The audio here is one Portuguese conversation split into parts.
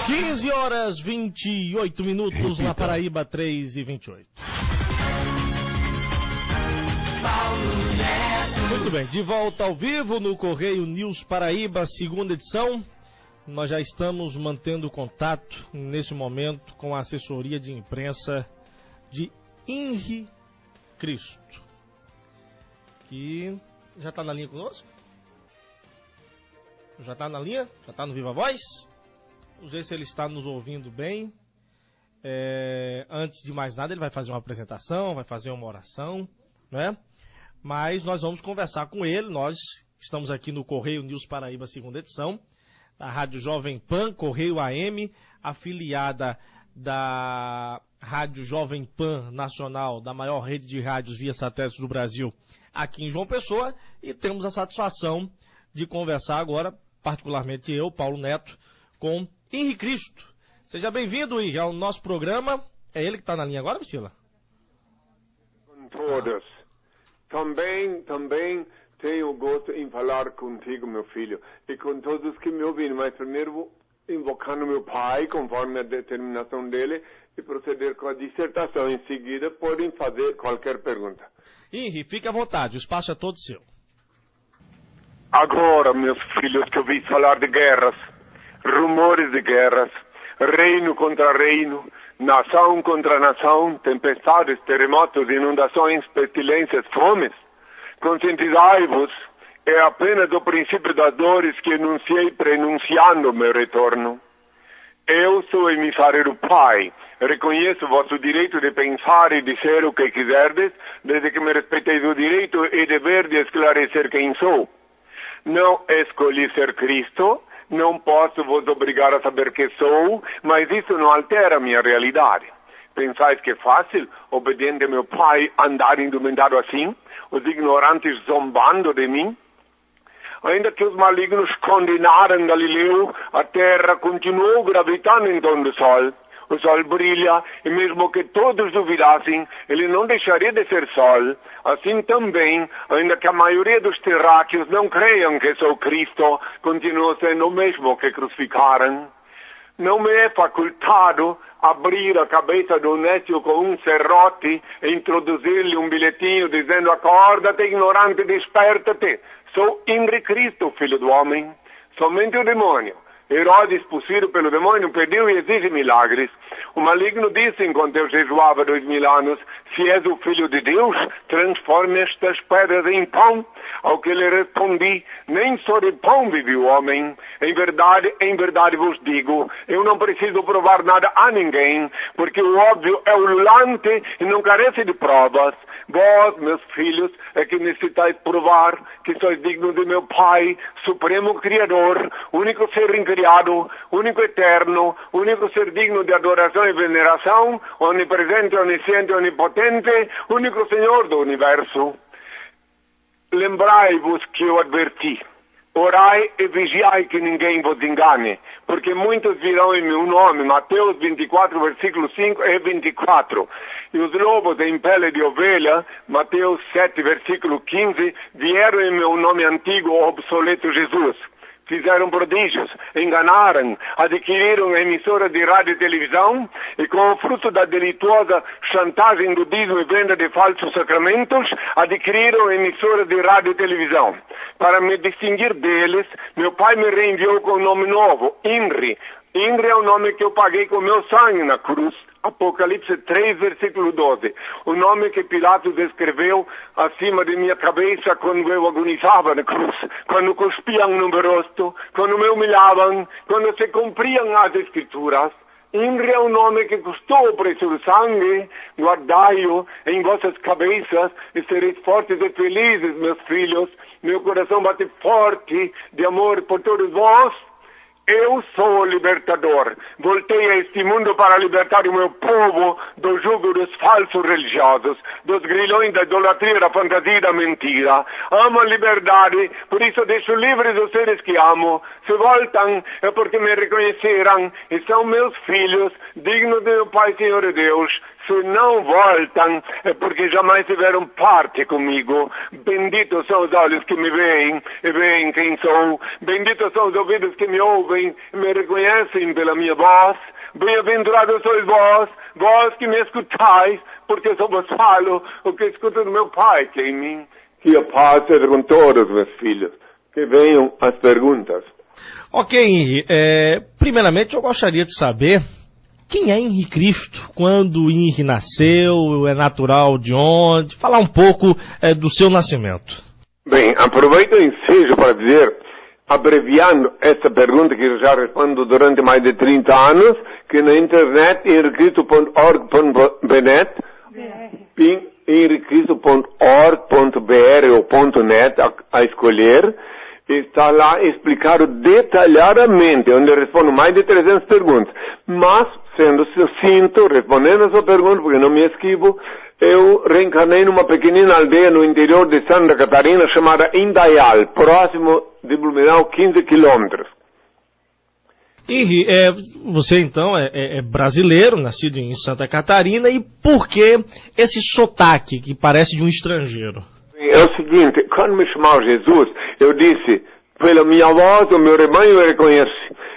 15 horas 28 minutos na Paraíba, 3h28. Muito bem, de volta ao vivo no Correio News Paraíba, segunda edição. Nós já estamos mantendo contato nesse momento com a assessoria de imprensa de Henri Cristo, que já está na linha conosco? Já está na linha? Já está no Viva Voz? Vamos ver se ele está nos ouvindo bem. Antes de mais nada, ele vai fazer uma apresentação, vai fazer uma oração, né? Mas nós vamos conversar com ele. Nós estamos aqui no Correio News Paraíba, segunda edição, da Rádio Jovem Pan, Correio AM, afiliada da Rádio Jovem Pan Nacional, da maior rede de rádios via satélite do Brasil, aqui em João Pessoa, e temos a satisfação de conversar agora, particularmente eu, Paulo Neto, com Henri Cristo. Seja bem-vindo, Henri, ao nosso programa. É ele que está na linha agora, Priscila? Com todos. Também tenho gosto em falar contigo, meu filho, e com todos que me ouvem, mas primeiro invocando meu pai, conforme a determinação dele, e proceder com a dissertação. Em seguida, podem fazer qualquer pergunta. Henri, fique à vontade, o espaço é todo seu. Agora, meus filhos, que ouvi falar de guerras, rumores de guerras, reino contra reino, nação contra nação, tempestades, terremotos, inundações, pestilências, fomes. Conscientizai-vos, é apenas o princípio das dores que enunciei prenunciando meu retorno. Eu sou emissário do Pai, reconheço vosso direito de pensar e dizer o que quiserdes, desde que me respeiteis o direito e dever de esclarecer quem sou. Não escolhi ser Cristo, não posso vos obrigar a saber que sou, mas isso não altera a minha realidade. Pensais que é fácil, obediente a meu Pai, andar indumentado assim? Os ignorantes zombando de mim? Ainda que os malignos condenaram Galileu, a terra continuou gravitando em torno do sol. O sol brilha, e mesmo que todos duvidassem, ele não deixaria de ser sol. Assim também, ainda que a maioria dos terráqueos não creiam que sou Cristo, continua sendo o mesmo que crucificaram. Não me é facultado abrir a cabeça do nécio com um serrote e introduzir-lhe um bilhetinho dizendo: acorda-te, ignorante, desperta-te. Sou Henri Cristo, filho do homem. Somente o demônio, Herodes, possuído pelo demônio, pediu e exige milagres. O maligno disse, enquanto eu jejuava 2000 anos: se és o Filho de Deus, transforme estas pedras em pão. Ao que lhe respondi: nem só de pão vive o homem. Em verdade vos digo, eu não preciso provar nada a ninguém, porque o óbvio é ululante e não carece de provas. Vós, meus filhos, é que necessitais provar que sois dignos de meu Pai, Supremo Criador, único ser incriado, único eterno, único ser digno de adoração e veneração, onipresente, onisciente, onipotente, único Senhor do universo. Lembrai-vos que eu adverti. Orai e vigiai que ninguém vos engane, porque muitos virão em meu nome, Mateus 24, versículo 5 e 24. E os lobos em pele de ovelha, Mateus 7, versículo 15, vieram em meu nome antigo, obsoleto Jesus. Fizeram prodígios, enganaram, adquiriram emissoras de rádio e televisão e com o fruto da delituosa chantagem do dízimo e venda de falsos sacramentos, adquiriram emissoras de rádio e televisão. Para me distinguir deles, meu pai me reenviou com um nome novo, Henri. Henri é o nome que eu paguei com meu sangue na cruz. Apocalipse 3, versículo 12. O nome que Pilatos escreveu acima de minha cabeça quando eu agonizava na cruz, quando cuspiam no meu rosto, quando me humilhavam, quando se cumpriam as escrituras. Henri é o nome que custou o preço do sangue. Guardai-o em vossas cabeças e sereis fortes e felizes, meus filhos. Meu coração bate forte de amor por todos vós. Eu sou o libertador. Voltei a este mundo para libertar o meu povo do jugo dos falsos religiosos, dos grilhões da idolatria, da fantasia e da mentira. Amo a liberdade, por isso deixo livres os seres que amo. Se voltam é porque me reconheceram e são meus filhos digno de meu Pai, Senhor e Deus, se não voltam, é porque jamais tiveram parte comigo. Benditos são os olhos que me veem e veem quem sou. Benditos são os ouvidos que me ouvem e me reconhecem pela minha voz. Bem-aventurados sois vós, vós que me escutais, porque só vos falo o que escuto do meu Pai que é em mim. Que a paz seja com todos, meus filhos. Que venham as perguntas. Ok, Henri. Primeiramente, eu gostaria de saber quem é Henri Cristo, quando Henri nasceu, é natural de onde, falar um pouco do seu nascimento. Bem, aproveito o ensejo para dizer, abreviando essa pergunta que eu já respondo durante mais de 30 anos, que na internet, henricristo.org.net, henricristo.org.br ou .net a escolher, está lá explicado detalhadamente, onde eu respondo mais de 300 perguntas. Mas, sendo sucinto, respondendo a sua pergunta, porque não me esquivo, eu reencarnei numa pequenina aldeia no interior de Santa Catarina chamada Indaial, próximo de Blumenau, 15 quilômetros. Henri, você então é brasileiro, nascido em Santa Catarina, e por que esse sotaque que parece de um estrangeiro? É o seguinte, quando me chamava Jesus, eu disse, pela minha voz, o meu rebanho me reconhece.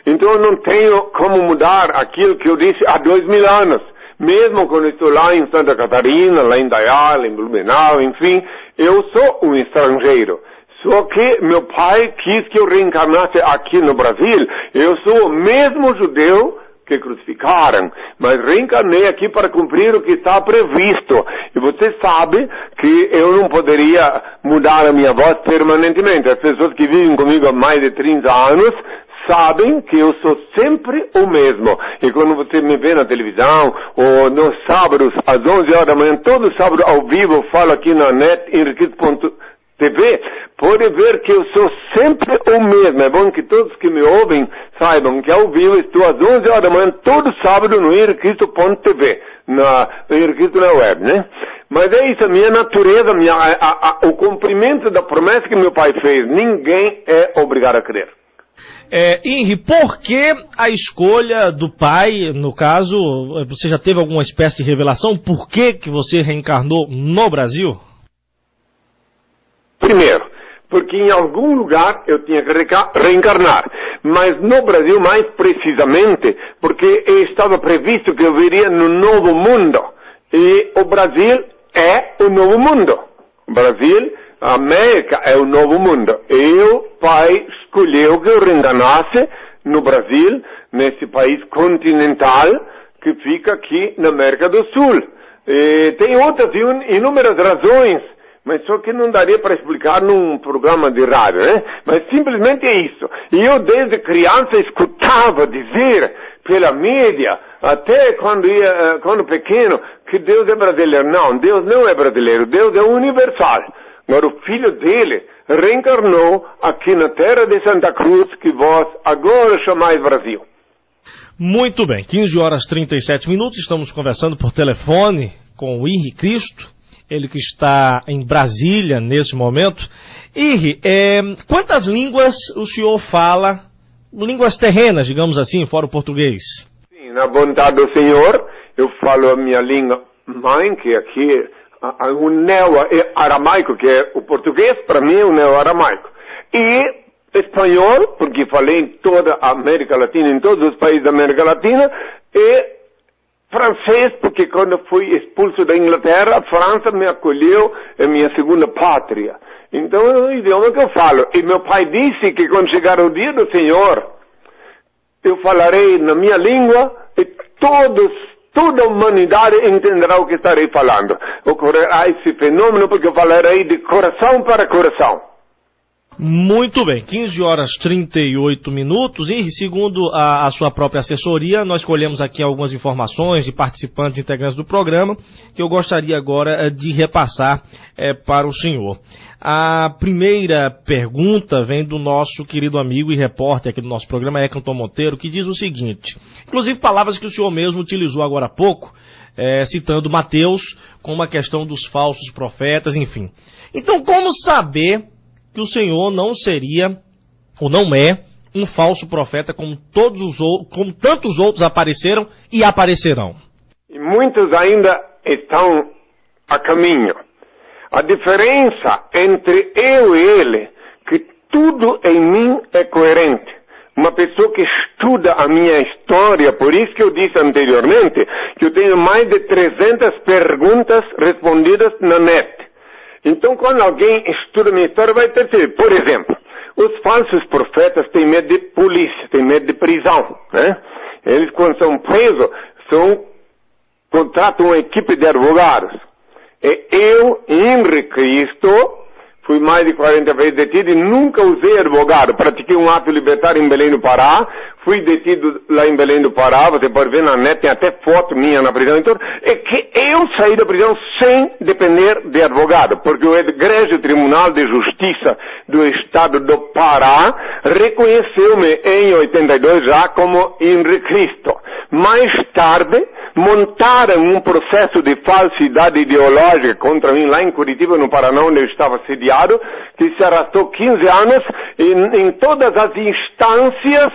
Então eu não tenho como mudar aquilo que eu disse há 2000 anos. Mesmo quando estou lá em Santa Catarina, lá em Indaial, em Blumenau, enfim, eu sou um estrangeiro. Só que meu pai quis que eu reencarnasse aqui no Brasil. Eu sou o mesmo judeu que crucificaram, mas reencarnei aqui para cumprir o que está previsto. E você sabe que eu não poderia mudar a minha voz permanentemente. As pessoas que vivem comigo há mais de 30 anos sabem que eu sou sempre o mesmo. E quando você me vê na televisão, ou nos sábados, às 11 horas da manhã, todo sábado ao vivo, eu falo aqui na net, henricristo.tv, pode ver que eu sou sempre o mesmo. É bom que todos que me ouvem saibam que ao vivo estou às 11 horas da manhã, todo sábado, no henricristo.tv, na Henricristo na web, né? Mas é isso, a minha natureza, o cumprimento da promessa que meu pai fez. Ninguém é obrigado a crer. Henri, por que a escolha do pai, no caso, você já teve alguma espécie de revelação? Por que você reencarnou no Brasil? Primeiro, porque em algum lugar eu tinha que reencarnar, mas no Brasil mais precisamente, porque estava previsto que eu viria no Novo Mundo, e o Brasil é o Novo Mundo. O Brasil, a América é o Novo Mundo. E o pai escolheu que eu reencarnasse no Brasil, nesse país continental que fica aqui na América do Sul. E tem outras inúmeras razões, mas só que não daria para explicar num programa de rádio, né? Mas simplesmente é isso. E eu desde criança escutava dizer pela mídia, até quando pequeno, que Deus é brasileiro. Não, Deus não é brasileiro, Deus é universal. Agora o filho dele reencarnou aqui na terra de Santa Cruz, que vós agora chamais Brasil. Muito bem, 15 horas 37 minutos, estamos conversando por telefone com o Henri Cristo, ele que está em Brasília nesse momento. Henri, quantas línguas o senhor fala, línguas terrenas, digamos assim, fora o português? Sim, na bondade do Senhor, eu falo a minha língua mãe, que aqui é o neo-aramaico, que é o português, para mim é o neo-aramaico. E espanhol, porque falei em toda a América Latina, em todos os países da América Latina, e francês, porque quando fui expulso da Inglaterra, a França me acolheu, é minha segunda pátria. Então é o idioma que eu falo. E meu pai disse que quando chegar o dia do Senhor, eu falarei na minha língua e toda a humanidade entenderá o que estarei falando. Ocorrerá esse fenômeno porque eu falarei de coração para coração. Muito bem, 15 horas 38 minutos, e segundo a sua própria assessoria, nós colhemos aqui algumas informações de participantes integrantes do programa, que eu gostaria agora de repassar para o senhor. A primeira pergunta vem do nosso querido amigo e repórter aqui do nosso programa, Ecton Monteiro, que diz o seguinte, inclusive palavras que o senhor mesmo utilizou agora há pouco, citando Mateus, com uma questão dos falsos profetas, enfim. Então, como saber que o senhor não seria, ou não é, um falso profeta como tantos outros apareceram e aparecerão. E muitos ainda estão a caminho. A diferença entre eu e ele, que tudo em mim é coerente. Uma pessoa que estuda a minha história, por isso que eu disse anteriormente, que eu tenho mais de 300 perguntas respondidas na net. Então, quando alguém estuda a minha história, vai perceber. Por exemplo, os falsos profetas têm medo de polícia, têm medo de prisão, né? Eles, quando são presos, contratam uma equipe de advogados. E eu, Henri Cristo, fui mais de 40 vezes detido e nunca usei advogado. Pratiquei um ato libertário em Belém do Pará. Fui detido lá em Belém do Pará. Você pode ver na net, tem até foto minha na prisão. Então, é que eu saí da prisão sem depender de advogado. Porque o Egrégio Tribunal de Justiça do Estado do Pará reconheceu-me em 82 já como Henri Cristo. Mais tarde, montaram um processo de falsidade ideológica contra mim lá em Curitiba, no Paraná, onde eu estava sediado, que se arrastou 15 anos, e em todas as instâncias,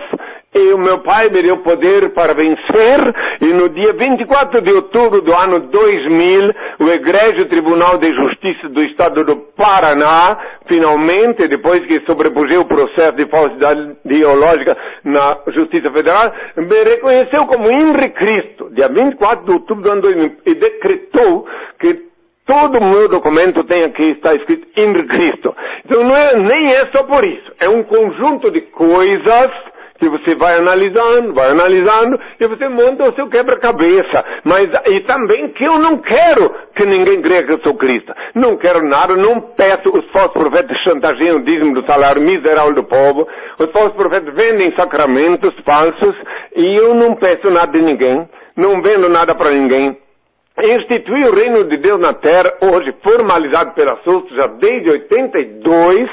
e o meu pai me deu poder para vencer, e no dia 24 de outubro do ano 2000, o Egrégio Tribunal de Justiça do Estado do Paraná, finalmente, depois que sobrepujei o processo de falsidade ideológica na Justiça Federal, me reconheceu como Henri Cristo, dia 24 de outubro do ano 2000, e decretou que todo o meu documento tem aqui, está escrito Henri Cristo. Então nem é só por isso, é um conjunto de coisas que você vai analisando, e você monta o seu quebra-cabeça. Mas, e também que eu não quero que ninguém creia que eu sou Cristo. Não quero nada, não peço. Os falsos profetas chantageiam o dízimo do salário miserável do povo. Os falsos profetas vendem sacramentos falsos, e eu não peço nada de ninguém, não vendo nada para ninguém. Institui o reino de Deus na terra, hoje formalizado pela SUS, já desde 82,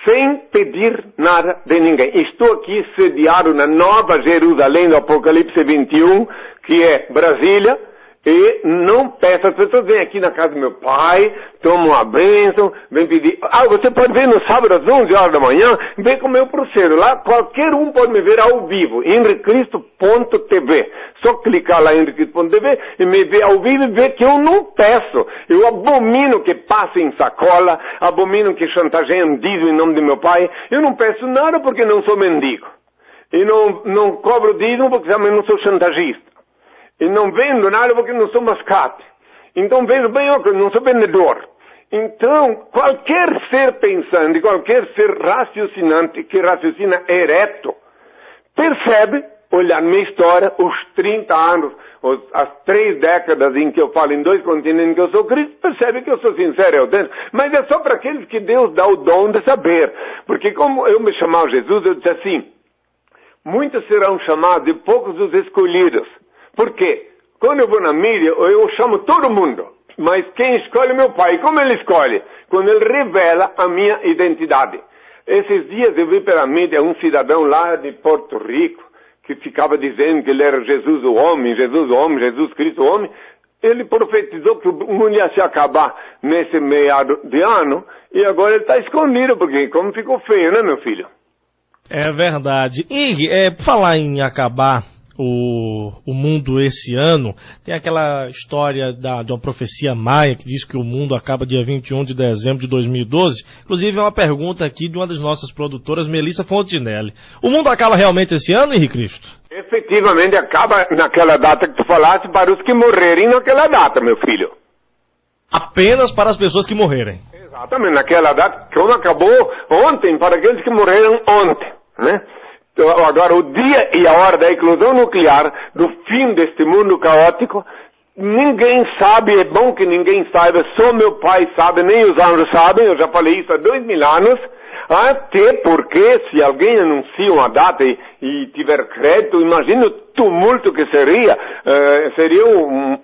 sem pedir nada de ninguém. Estou aqui sediado na Nova Jerusalém do Apocalipse 21, que é Brasília, e não peço. As pessoas vêm aqui na casa do meu pai, tomam a bênção, vêm pedir. Você pode ver no sábado às 11 horas da manhã, vem com o meu processo. Lá qualquer um pode me ver ao vivo, henricristo.tv. Só clicar lá em henricristo.tv e me ver ao vivo e ver que eu não peço. Eu abomino que passem sacola, abomino que chantageiam dízimo em nome de meu pai. Eu não peço nada porque não sou mendigo. E não cobro dízimo porque também não sou chantagista. E não vendo nada porque não sou mascate. Então vejo bem que não sou vendedor. Então, qualquer ser pensante, qualquer ser raciocinante que raciocina ereto, percebe, olhando minha história, os 30 anos, as 3 décadas em que eu falo em 2 continentes que eu sou Cristo, percebe que eu sou sincero e autêntico. Mas é só para aqueles que Deus dá o dom de saber. Porque como eu me chamava Jesus, eu disse assim, muitos serão chamados e poucos os escolhidos. Por quê? Quando eu vou na mídia, eu chamo todo mundo. Mas quem escolhe é meu pai. Como ele escolhe? Quando ele revela a minha identidade. Esses dias eu vi pela mídia um cidadão lá de Porto Rico que ficava dizendo que ele era Jesus o homem, Jesus Cristo o homem. Ele profetizou que o mundo ia se acabar nesse meado de ano e agora ele está escondido, porque como ficou feio, né, meu filho? É verdade. Henri, por falar em acabar o mundo esse ano, tem aquela história de uma profecia maia que diz que o mundo acaba dia 21 de dezembro de 2012. Inclusive é uma pergunta aqui de uma das nossas produtoras, Melissa Fontinelli. O mundo acaba realmente esse ano, Henri Cristo? Efetivamente acaba naquela data que tu falaste, para os que morrerem naquela data, meu filho. Apenas para as pessoas que morrerem. Exatamente, naquela data, como acabou ontem, para aqueles que morreram ontem, né? Agora, o dia e a hora da eclosão nuclear, do fim deste mundo caótico, ninguém sabe, é bom que ninguém saiba, só meu pai sabe, nem os anjos sabem, eu já falei isso há 2000 anos, até porque se alguém anuncia uma data e tiver crédito, imagina o tumulto que seria,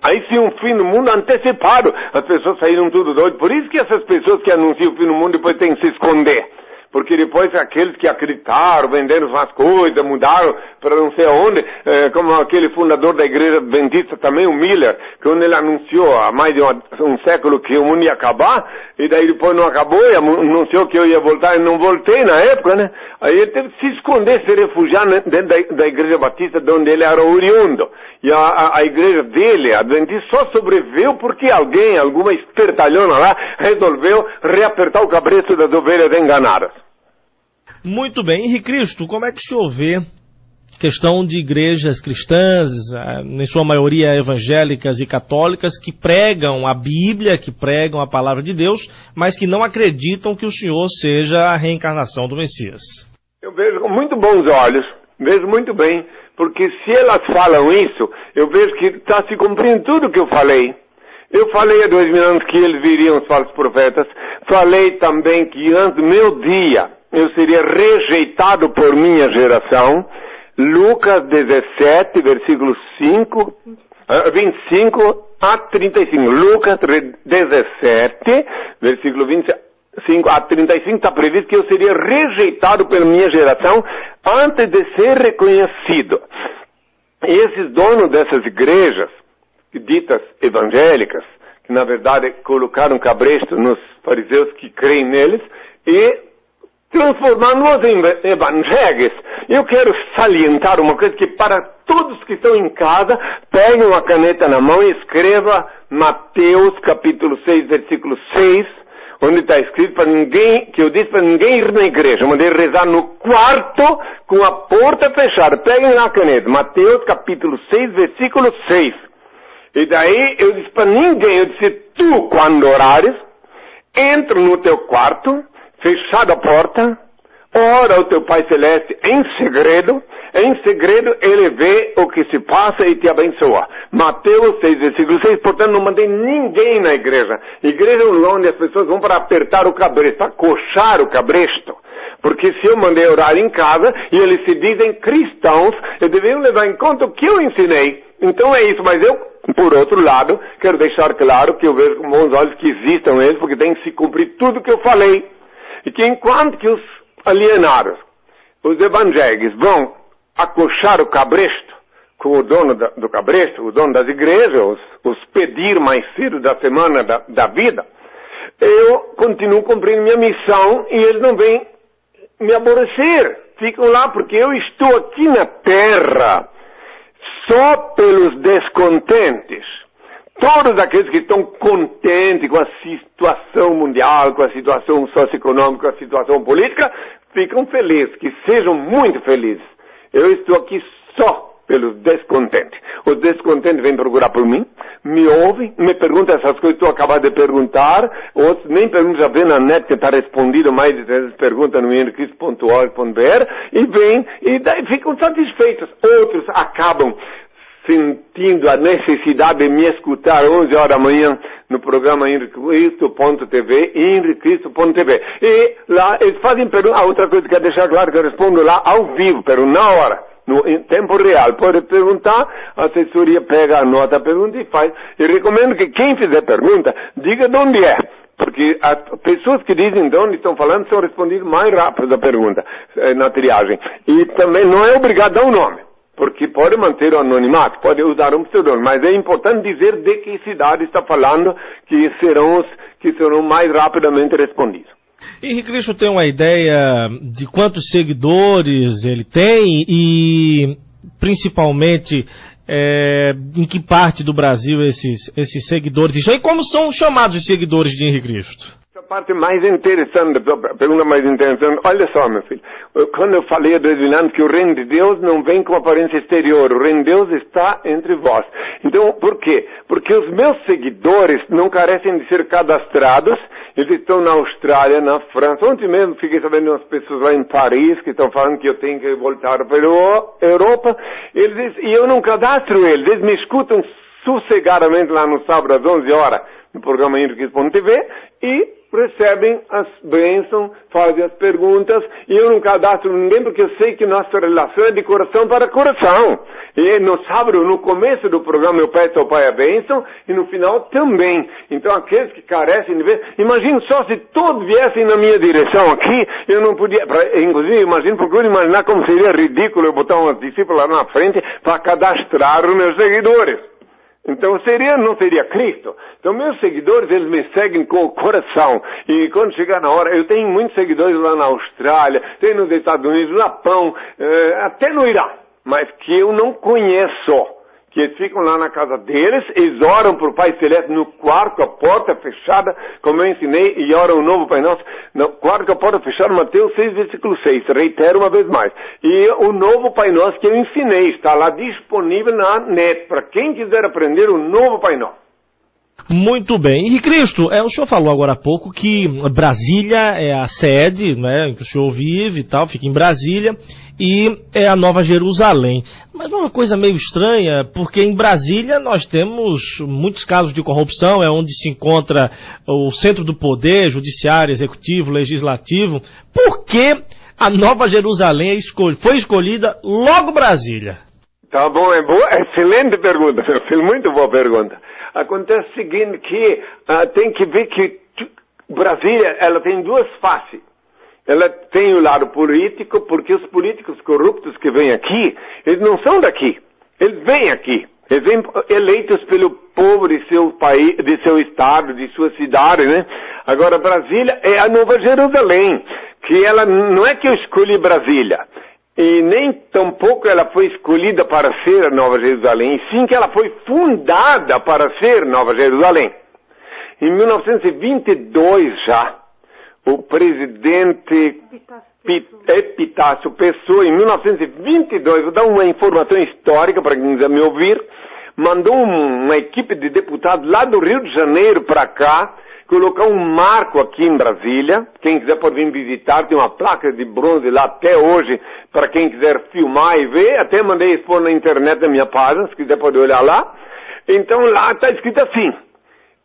aí sim um fim do mundo antecipado, as pessoas saíram tudo doido, por isso que essas pessoas que anunciam o fim do mundo depois têm que se esconder. Porque depois aqueles que acreditaram, venderam umas coisas, mudaram para não sei onde, como aquele fundador da igreja adventista também, o Miller, que quando ele anunciou há mais de um século que o mundo ia acabar, e daí depois não acabou, e anunciou que eu ia voltar, e não voltei na época, né? Aí ele teve que se esconder, se refugiar dentro da igreja batista, de onde ele era oriundo. E a igreja dele, a adventista, só sobreviveu porque alguém, alguma espertalhona lá, resolveu reapertar o cabresto das ovelhas enganadas. Muito bem. Henrique Cristo, como é que o senhor vê questão de igrejas cristãs, em sua maioria evangélicas e católicas, que pregam a Bíblia, que pregam a palavra de Deus, mas que não acreditam que o Senhor seja a reencarnação do Messias? Eu vejo com muito bons olhos, vejo muito bem, porque se elas falam isso, eu vejo que está se cumprindo tudo o que eu falei. Eu falei há 2000 anos que eles viriam os falsos profetas, falei também que antes do meu dia eu seria rejeitado por minha geração. Lucas 17, versículo 25 a 35. Lucas 17, versículo 25 a 35, está previsto que eu seria rejeitado pela minha geração antes de ser reconhecido. E esses donos dessas igrejas, ditas evangélicas, que na verdade colocaram cabresto nos fariseus que creem neles, e transformar-nos em evangélicos. Eu quero salientar uma coisa, que para todos que estão em casa, peguem uma caneta na mão e escreva Mateus capítulo 6, versículo 6, onde está escrito para ninguém, que eu disse para ninguém ir na igreja, eu mandei rezar no quarto com a porta fechada. Peguem lá a caneta, Mateus capítulo 6, versículo 6. E daí eu disse para ninguém, eu disse, tu quando orares, entra no teu quarto, fechada a porta, ora ao teu Pai Celeste em segredo ele vê o que se passa e te abençoa. Mateus 6, versículo 6, portanto não mandei ninguém na igreja. Igreja é um lugar onde as pessoas vão para apertar o cabresto, para coxar o cabresto. Porque se eu mandei orar em casa e eles se dizem cristãos, eu deveria levar em conta o que eu ensinei. Então é isso, mas eu, por outro lado, quero deixar claro que eu vejo com bons olhos que existam eles, porque tem que se cumprir tudo que eu falei. E que enquanto que os alienados, os evangélicos, vão acochar o cabresto com o dono do cabresto, o dono das igrejas, os pedir mais cedo da semana da vida, eu continuo cumprindo minha missão e eles não vêm me aborrecer. Ficam lá porque eu estou aqui na terra só pelos descontentes. Todos aqueles que estão contentes com a situação mundial, com a situação socioeconômica, com a situação política, ficam felizes, que sejam muito felizes. Eu estou aqui só pelos descontentes. Os descontentes vêm procurar por mim, me ouvem, me perguntam essas coisas que tu acabaste de perguntar, outros nem perguntam, já vem na net que está respondido mais de 300 perguntas no henricristo.org.br, e vêm, e daí ficam satisfeitos. Outros acabam sentindo a necessidade de me escutar 11 horas da manhã no programa henricristo.tv, henricristo.tv. E lá eles fazem perguntas. Outra coisa que eu quero deixar claro, que eu respondo lá ao vivo, pero na hora, em tempo real. Pode perguntar, a assessoria pega a nota, pergunta e faz. E recomendo que quem fizer pergunta, diga de onde é. Porque as pessoas que dizem de onde estão falando são respondidas mais rápido da pergunta, na triagem. E também não é obrigado a dar o nome. Porque pode manter o anonimato, pode usar um pseudônimo, mas é importante dizer de que cidade está falando, que serão os que serão mais rapidamente respondidos. Henrique Cristo tem uma ideia de quantos seguidores ele tem e, principalmente, em que parte do Brasil esses seguidores estão e como são chamados os seguidores de Henrique Cristo? A parte mais interessante, a pergunta mais interessante, olha só, meu filho, quando eu falei há 2000 anos que o reino de Deus não vem com aparência exterior, o reino de Deus está entre vós. Então, por quê? Porque os meus seguidores não carecem de ser cadastrados, eles estão na Austrália, na França. Ontem mesmo fiquei sabendo de umas pessoas lá em Paris que estão falando que eu tenho que voltar para a Europa, e eu não cadastro eles me escutam sossegadamente lá no sábado às 11 horas, no programa henricristo.tv, e recebem as bênçãos, fazem as perguntas, e eu não cadastro ninguém porque eu sei que nossa relação é de coração para coração. E no sábado, no começo do programa, eu peço ao Pai a bênção, e no final também. Então aqueles que carecem de ver, imagine só se todos viessem na minha direção aqui, eu não podia, inclusive, procure imaginar como seria ridículo eu botar um discípulo lá na frente para cadastrar os meus seguidores. Então não seria Cristo. Então meus seguidores, eles me seguem com o coração. E quando chegar na hora, eu tenho muitos seguidores lá na Austrália, tenho nos Estados Unidos, no Japão, até no Irã, mas que eu não conheço. Que eles ficam lá na casa deles, eles oram para o Pai Celeste no quarto, a porta fechada, como eu ensinei, e oram o novo Pai Nosso, no quarto, a porta fechada, Mateus 6, versículo 6, reitero uma vez mais. E o novo Pai Nosso que eu ensinei, está lá disponível na net, para quem quiser aprender o novo Pai Nosso. Muito bem. E Cristo, o senhor falou agora há pouco que Brasília é a sede, né, em que o senhor vive e tal, fica em Brasília, e é a Nova Jerusalém. Mas uma coisa meio estranha, porque em Brasília nós temos muitos casos de corrupção, é onde se encontra o centro do poder, judiciário, executivo, legislativo. Por que a Nova Jerusalém foi escolhida logo Brasília? Tá bom, excelente pergunta, muito boa pergunta. Acontece o seguinte, que tem que ver que Brasília, ela tem duas faces. Ela tem o lado político, porque os políticos corruptos que vêm aqui, eles não são daqui. Eles vêm aqui. Eles vêm eleitos pelo povo de seu país, de seu estado, de sua cidade, né? Agora, Brasília é a Nova Jerusalém, que ela não é que eu escolhi Brasília. E nem tampouco ela foi escolhida para ser a Nova Jerusalém, e sim que ela foi fundada para ser Nova Jerusalém. Em 1922 já, o presidente Epitácio Pessoa, em 1922, vou dar uma informação histórica para quem quiser me ouvir, mandou uma equipe de deputados lá do Rio de Janeiro para cá, colocar um marco aqui em Brasília. Quem quiser pode vir visitar, tem uma placa de bronze lá até hoje, para quem quiser filmar e ver. Até mandei expor na internet na minha página, se quiser pode olhar lá. Então lá está escrito assim,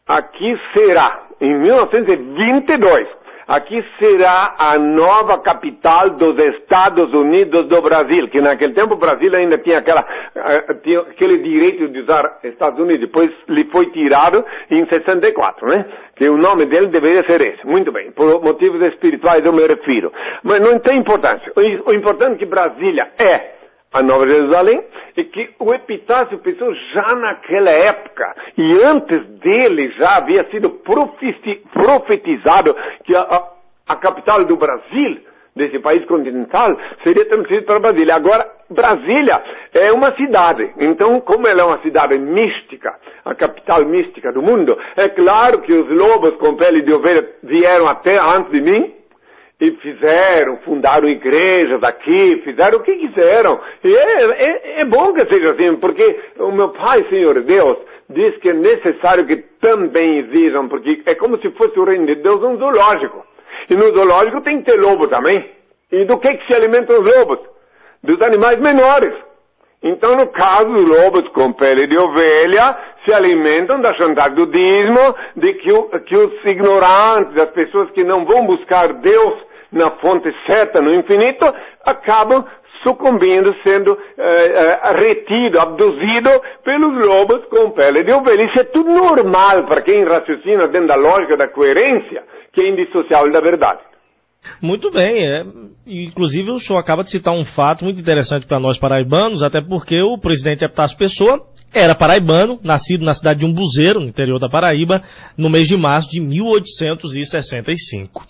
aqui será, em 1922, aqui será a nova capital dos Estados Unidos do Brasil, que naquele tempo o Brasil ainda tinha aquele direito de usar Estados Unidos, depois lhe foi tirado em 64, né? Que o nome dele deveria ser esse. Muito bem, por motivos espirituais eu me refiro. Mas não tem importância. O importante é que Brasília é a Nova Jerusalém, e que o Epitácio Pessoa já naquela época, e antes dele já havia sido profetizado que a capital do Brasil, desse país continental, seria transferida para Brasília. Agora, Brasília é uma cidade, então como ela é uma cidade mística, a capital mística do mundo, é claro que os lobos com pele de ovelha vieram até antes de mim, e fundaram igrejas aqui, fizeram o que quiseram. E é bom que seja assim, porque o meu Pai, Senhor Deus, diz que é necessário que também exijam, porque é como se fosse o reino de Deus um zoológico. E no zoológico tem que ter lobo também. E do que se alimentam os lobos? Dos animais menores. Então, no caso, os lobos com pele de ovelha se alimentam da chantagem do dízimo, de que os ignorantes, as pessoas que não vão buscar Deus na fonte certa, no infinito, acabam sucumbindo, sendo retido, abduzido pelos lobos com pele de ovelha. Isso é tudo normal para quem raciocina dentro da lógica da coerência, que é indissociável da verdade. Muito bem, inclusive o senhor acaba de citar um fato muito interessante para nós paraibanos, até porque o presidente Epitácio Pessoa era paraibano, nascido na cidade de Umbuzeiro, no interior da Paraíba, no mês de março de 1865.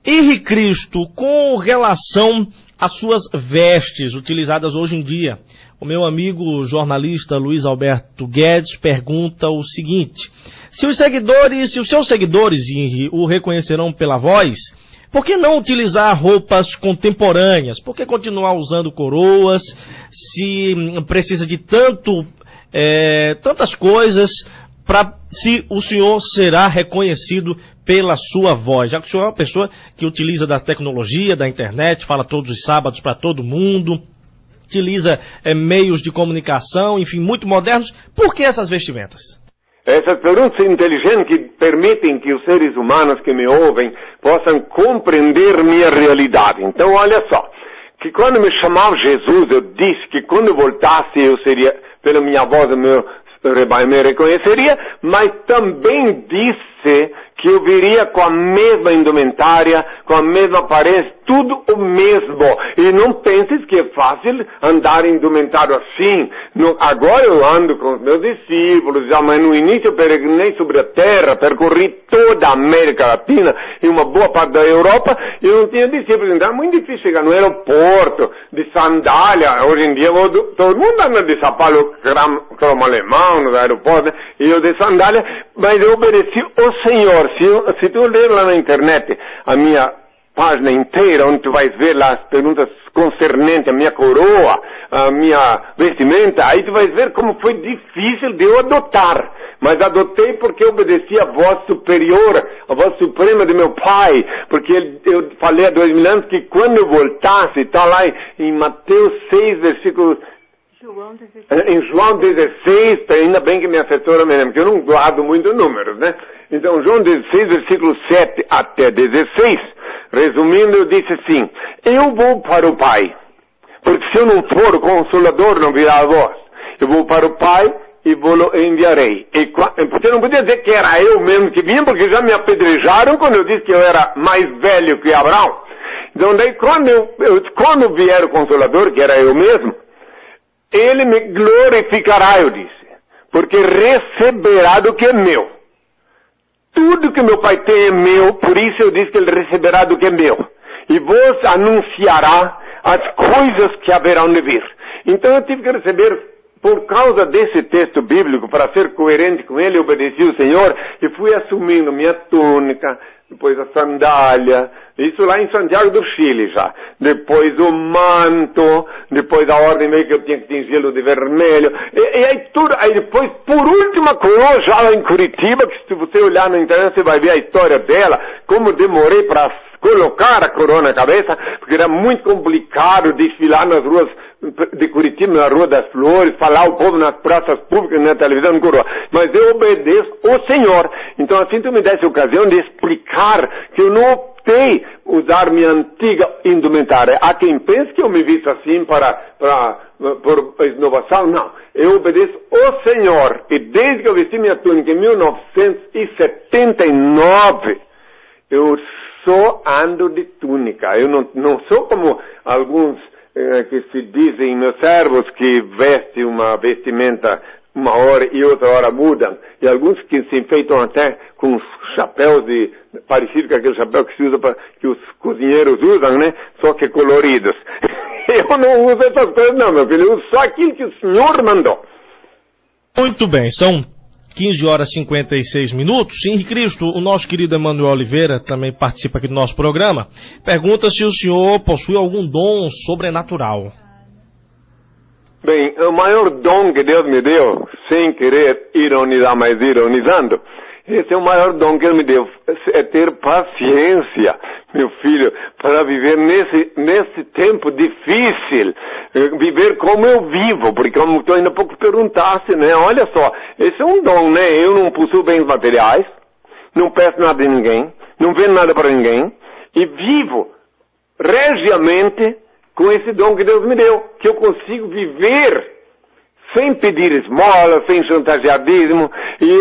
Henri Cristo, com relação às suas vestes utilizadas hoje em dia, o meu amigo jornalista Luiz Alberto Guedes pergunta o seguinte: se os seus seguidores, Henri, o reconhecerão pela voz, por que não utilizar roupas contemporâneas? Por que continuar usando coroas, se precisa de tantas coisas, se o senhor será reconhecido pela sua voz? Já que o senhor é uma pessoa que utiliza da tecnologia, da internet, fala todos os sábados para todo mundo, utiliza meios de comunicação, enfim, muito modernos, por que essas vestimentas? Essas perguntas inteligentes que permitem que os seres humanos que me ouvem possam compreender minha realidade. Então, olha só, que quando me chamava Jesus, eu disse que quando eu voltasse eu seria, pela minha voz, o meu rebanho me reconheceria, mas também disse que eu viria com a mesma indumentária, com a mesma aparência, tudo o mesmo. E não penses que é fácil andar indumentário assim. Agora eu ando com os meus discípulos, já, mas no início eu peregrinei sobre a terra, percorri toda a América Latina e uma boa parte da Europa, e eu não tinha discípulos. Então é muito difícil chegar no aeroporto, de sandália. Hoje em dia todo mundo anda de sapato cromo alemão no aeroporto, né? E eu de sandália, mas eu obedeci ao Senhor. Se tu ler lá na internet a minha página inteira, onde tu vais ver lá as perguntas concernentes a minha coroa, a minha vestimenta, aí tu vais ver como foi difícil de eu adotar. Mas adotei porque eu obedeci a voz superior, a voz suprema de meu pai, porque eu falei há 2000 anos que quando eu voltasse, está lá em Mateus 6, versículo... Em João 16, ainda bem que minha assessora me lembra, porque eu não guardo muito números, né? Então, João 16, versículo 7 até 16, resumindo, eu disse assim, eu vou para o Pai, porque se eu não for, o Consolador não virá a vós. Eu vou para o Pai e vou-lo enviarei. Você não podia dizer que era eu mesmo que vinha, porque já me apedrejaram quando eu disse que eu era mais velho que Abraão. Então, daí, quando vier o Consolador, que era eu mesmo, ele me glorificará, eu disse, porque receberá do que é meu. Tudo que meu pai tem é meu, por isso eu disse que ele receberá do que é meu. E vos anunciará as coisas que haverão de vir. Então eu tive que receber, por causa desse texto bíblico, para ser coerente com ele, eu obedeci o Senhor e fui assumindo minha túnica, depois a sandália, isso lá em Santiago do Chile já. Depois o manto, depois a ordem meio que eu tinha que tingê-lo de vermelho. E aí tudo, aí depois, por última coroa, já lá em Curitiba, que se você olhar na internet você vai ver a história dela, como demorei para colocar a coroa na cabeça, porque era muito complicado desfilar nas ruas de Curitiba, na Rua das Flores, falar ao povo nas praças públicas, na televisão, coroa. Mas eu obedeço ao Senhor. Então assim tu me desse a ocasião de explicar que eu não optei usar minha antiga indumentária. Há quem pense que eu me visto assim por inovação. Não. Eu obedeço ao Senhor. E desde que eu vesti minha túnica em 1979, eu só ando de túnica. Eu não sou como alguns que se dizem meus servos que vestem uma vestimenta uma hora e outra hora mudam. E alguns que se enfeitam até com os chapéus parecido com aquele chapéu que se usa que os cozinheiros usam, né? Só que coloridos. Eu não uso essas coisas não, meu filho. Eu uso só aquilo que o Senhor mandou. Muito bem, são 15 horas e 56 minutos. Henrique Cristo, o nosso querido Emanuel Oliveira, também participa aqui do nosso programa, pergunta se o senhor possui algum dom sobrenatural. Bem, o maior dom que Deus me deu, sem querer ironizar, mas ironizando, esse é o maior dom que Ele me deu, é ter paciência, meu filho, para viver nesse tempo difícil, viver como eu vivo, porque como tu ainda há pouco perguntaste, né, olha só, esse é um dom, né, eu não possuo bens materiais, não peço nada de ninguém, não vendo nada para ninguém, e vivo regiamente com esse dom que Deus me deu, que eu consigo viver sem pedir esmola, sem chantageadismo, e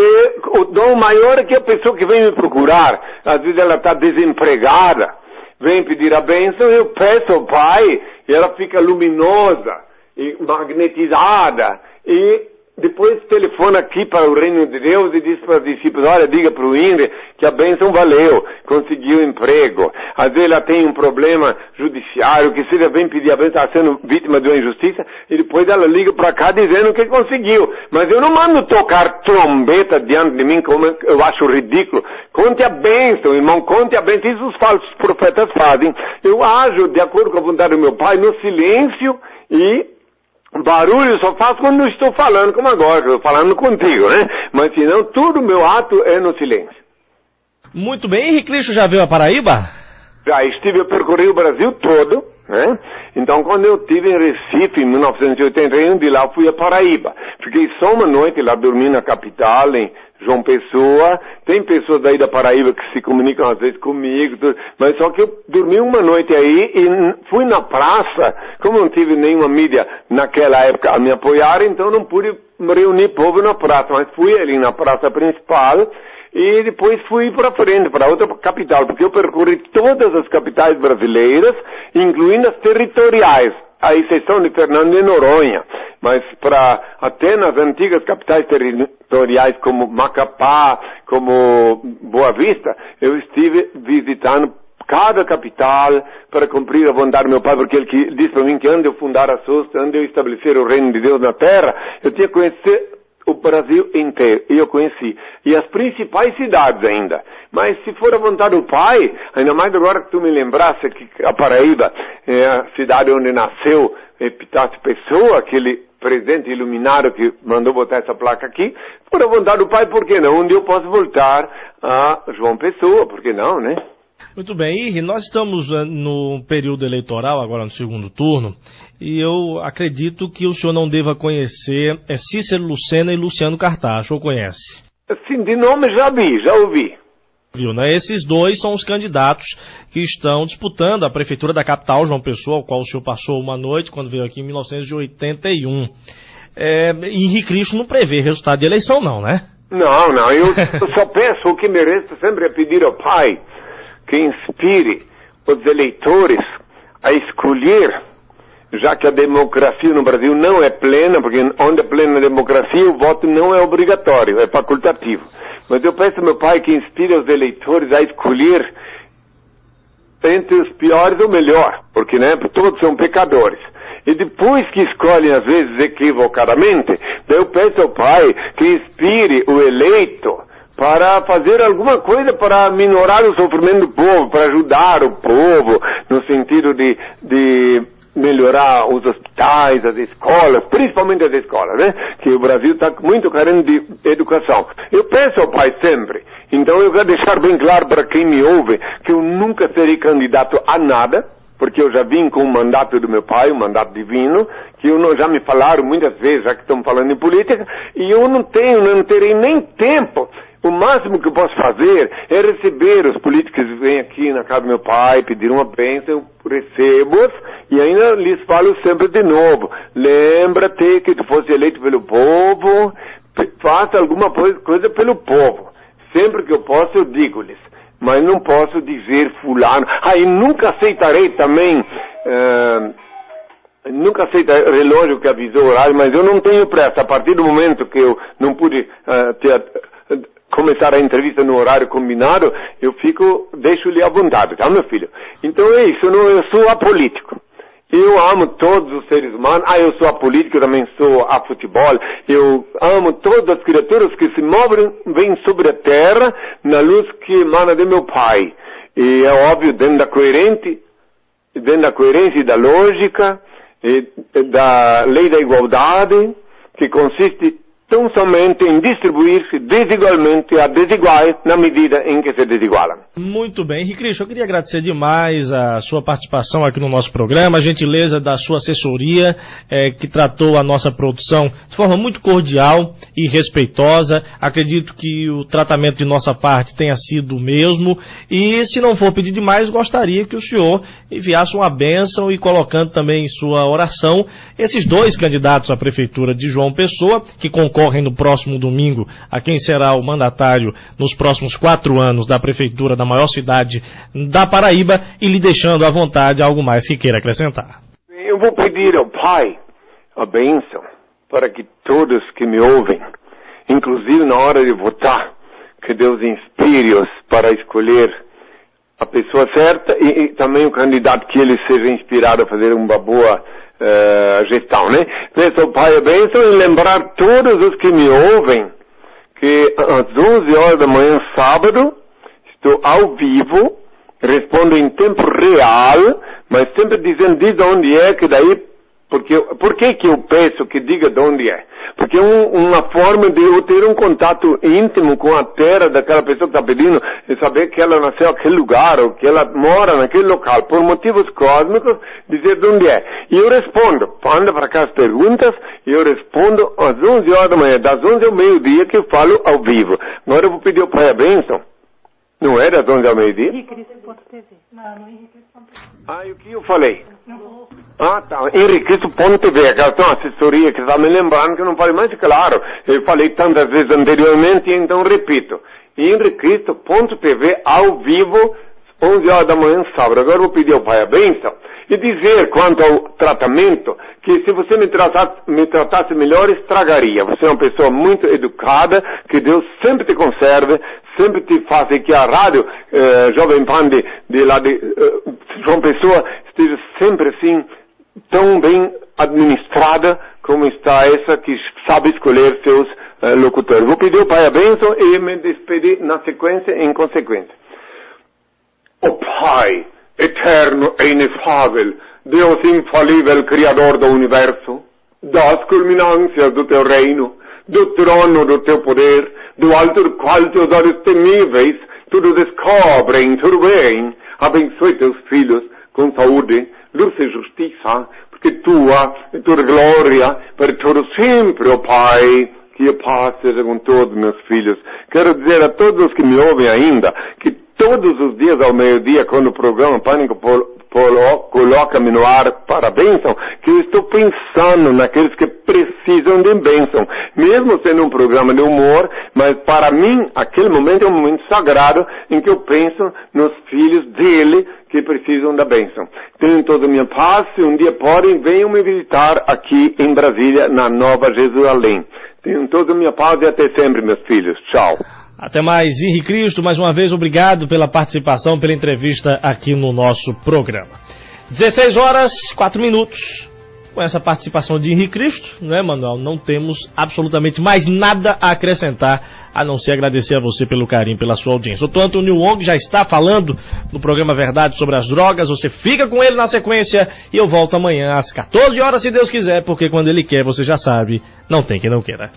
o dom maior é que a pessoa que vem me procurar, às vezes ela está desempregada, vem pedir a bênção, eu peço ao Pai, e ela fica luminosa, e magnetizada, e depois telefona aqui para o reino de Deus e diz para os discípulos, olha, diga para o Índio que a bênção valeu, conseguiu emprego. Às vezes ela tem um problema judiciário, que seja, vem pedir a bênção, está sendo vítima de uma injustiça, e depois ela liga para cá dizendo que conseguiu. Mas eu não mando tocar trombeta diante de mim, como eu acho ridículo. Conte a bênção, irmão, conte a bênção. Isso os falsos profetas fazem. Eu ajo de acordo com a vontade do meu Pai, no silêncio, e barulho só faço quando não estou falando, como agora, que eu estou falando contigo, né? Mas senão, tudo meu ato é no silêncio. Muito bem. Henrique Cristo já veio a Paraíba? Já estive, eu percorri o Brasil todo, né? Então, quando eu estive em Recife, em 1981, de lá fui a Paraíba. Fiquei só uma noite lá, dormi na capital, em João Pessoa, tem pessoas daí da Paraíba que se comunicam às vezes comigo, mas só que eu dormi uma noite aí e fui na praça, como não tive nenhuma mídia naquela época a me apoiar, então não pude reunir povo na praça, mas fui ali na praça principal e depois fui para frente, para outra capital, porque eu percorri todas as capitais brasileiras, incluindo as territoriais, a exceção de Fernando de Noronha, mas até nas antigas capitais territoriais como Macapá, como Boa Vista, eu estive visitando cada capital para cumprir a vontade do meu pai, porque ele disse para mim que antes de eu fundar a SUS, antes de eu estabelecer o reino de Deus na terra, eu tinha que conhecer o Brasil inteiro, e eu conheci, e as principais cidades ainda, mas se for a vontade do pai, ainda mais agora que tu me lembrasse que a Paraíba é a cidade onde nasceu Epitácio Pessoa, aquele presidente iluminado que mandou botar essa placa aqui, por a vontade do pai, por que não? Um dia eu posso voltar a João Pessoa, por que não, né? Muito bem, e nós estamos no período eleitoral, agora no segundo turno, e eu acredito que o senhor não deva conhecer Cícero Lucena e Luciano Cartacho, ou conhece? Sim, de nome já ouvi. Viu, né? Esses dois são os candidatos que estão disputando a prefeitura da capital, João Pessoa, ao qual o senhor passou uma noite, quando veio aqui em 1981. Henrique Cristo não prevê resultado de eleição não, né? Não, eu só peço o que mereço sempre é pedir ao pai que inspire os eleitores a escolher, já que a democracia no Brasil não é plena, porque onde é plena a democracia o voto não é obrigatório, é facultativo. Mas eu peço ao meu pai que inspire os eleitores a escolher entre os piores o melhor, porque né, todos são pecadores. E depois que escolhem, às vezes equivocadamente, eu peço ao pai que inspire o eleito para fazer alguma coisa para minorar o sofrimento do povo, para ajudar o povo, no sentido de melhorar os hospitais, as escolas, principalmente as escolas, né? Que o Brasil está muito carente de educação. Eu peço ao pai sempre. Então eu quero deixar bem claro para quem me ouve que eu nunca serei candidato a nada, porque eu já vim com o mandato do meu pai, o mandato divino, que já me falaram muitas vezes, já que estamos falando em política, e eu não terei nem tempo. O máximo que eu posso fazer é receber os políticos que vêm aqui na casa do meu pai, pedir uma bênção, eu recebo-os e ainda lhes falo sempre de novo. Lembra-te que tu fosse eleito pelo povo, faça alguma coisa pelo povo. Sempre que eu posso eu digo-lhes, mas não posso dizer fulano. E nunca aceitarei também... Nunca aceita relógio que avisou o horário, mas eu não tenho pressa. A partir do momento que eu não pude começar a entrevista no horário combinado, deixo-lhe à vontade, tá, meu filho? Então é isso, eu sou apolítico. Eu amo todos os seres humanos. Eu sou apolítico, eu também sou a futebol. Eu amo todas as criaturas que se movem sobre a terra na luz que emana de meu pai. E é óbvio, dentro da coerência e da lógica, da lei da igualdade, que consiste tão somente em distribuir-se desigualmente a desiguais na medida em que se desigualam. Muito bem. Henrique Cristo, eu queria agradecer demais a sua participação aqui no nosso programa, a gentileza da sua assessoria, que tratou a nossa produção de forma muito cordial e respeitosa. Acredito que o tratamento de nossa parte tenha sido o mesmo, e se não for pedir demais, gostaria que o senhor enviasse uma bênção e colocando também em sua oração esses dois candidatos à prefeitura de João Pessoa, que concorrem no próximo domingo a quem será o mandatário nos próximos 4 anos da prefeitura da maior cidade da Paraíba, e lhe deixando à vontade algo mais que queira acrescentar. Eu vou pedir ao Pai a bênção para que todos que me ouvem, inclusive na hora de votar, que Deus inspire-os para escolher a pessoa certa e também o candidato que ele seja inspirado a fazer uma boa gestão, né? Peço ao Pai a bênção e lembrar todos os que me ouvem que às 11 horas da manhã, sábado, estou ao vivo, respondo em tempo real, mas sempre dizendo de onde é, que daí Porque, por que eu peço que diga de onde é? Porque é uma forma de eu ter um contato íntimo com a terra daquela pessoa que está pedindo e saber que ela nasceu naquele lugar ou que ela mora naquele local, por motivos cósmicos, dizer de onde é. E eu respondo, manda para cá as perguntas, e eu respondo às 11 horas da manhã, das 11 ao meio-dia que eu falo ao vivo. Agora eu vou pedir ao Pai a bênção. Não é das 11 ao meio-dia? Henricristo.tv. Não, Henricristo.tv. Ah, e o que eu falei? Ah, tá. Henricristo.tv, aquela assessoria que está me lembrando que eu não falei mais claro. Eu falei tantas vezes anteriormente, então repito. Henricristo.tv ao vivo, 11 horas da manhã, sábado. Agora eu vou pedir ao Pai a bênção e dizer quanto ao tratamento, que se você me tratasse melhor, estragaria. Você é uma pessoa muito educada, que Deus sempre te conserve, sempre te faça que a rádio Jovem Pan de João Pessoa esteja sempre assim, tão bem administrada como está essa que sabe escolher seus locutores. Vou pedir ao Pai a bênção e me despedir na sequência, em consequência. O Pai eterno e inefável, Deus infalível, Criador do Universo, das culminâncias do teu reino, do trono do teu poder, do alto do qual teus olhos temíveis tudo descobrem, tudo bem, abençoe teus filhos com saúde, luz e justiça, porque tua glória, para todo sempre, ó Pai, que a paz seja com todos meus filhos. Quero dizer a todos os que me ouvem ainda, que todos os dias ao meio-dia, quando o programa Pânico coloca-me no ar para a bênção, que eu estou pensando naqueles que precisam de bênção. Mesmo sendo um programa de humor, mas para mim, aquele momento é um momento sagrado em que eu penso nos filhos dele que precisam da bênção. Tenham toda a minha paz, se um dia podem, venham me visitar aqui em Brasília, na Nova Jerusalém. Tenham toda a minha paz e até sempre, meus filhos. Tchau. Até mais, Henricristo, mais uma vez, obrigado pela participação, pela entrevista aqui no nosso programa. 16 horas, 4 minutos. Com essa participação de Henricristo, né, Manuel? Não temos absolutamente mais nada a acrescentar, a não ser agradecer a você pelo carinho, pela sua audiência. O Dr. Antônio Wong já está falando no programa Verdade sobre as drogas, você fica com ele na sequência e eu volto amanhã às 14 horas, se Deus quiser, porque quando ele quer, você já sabe, não tem quem não queira.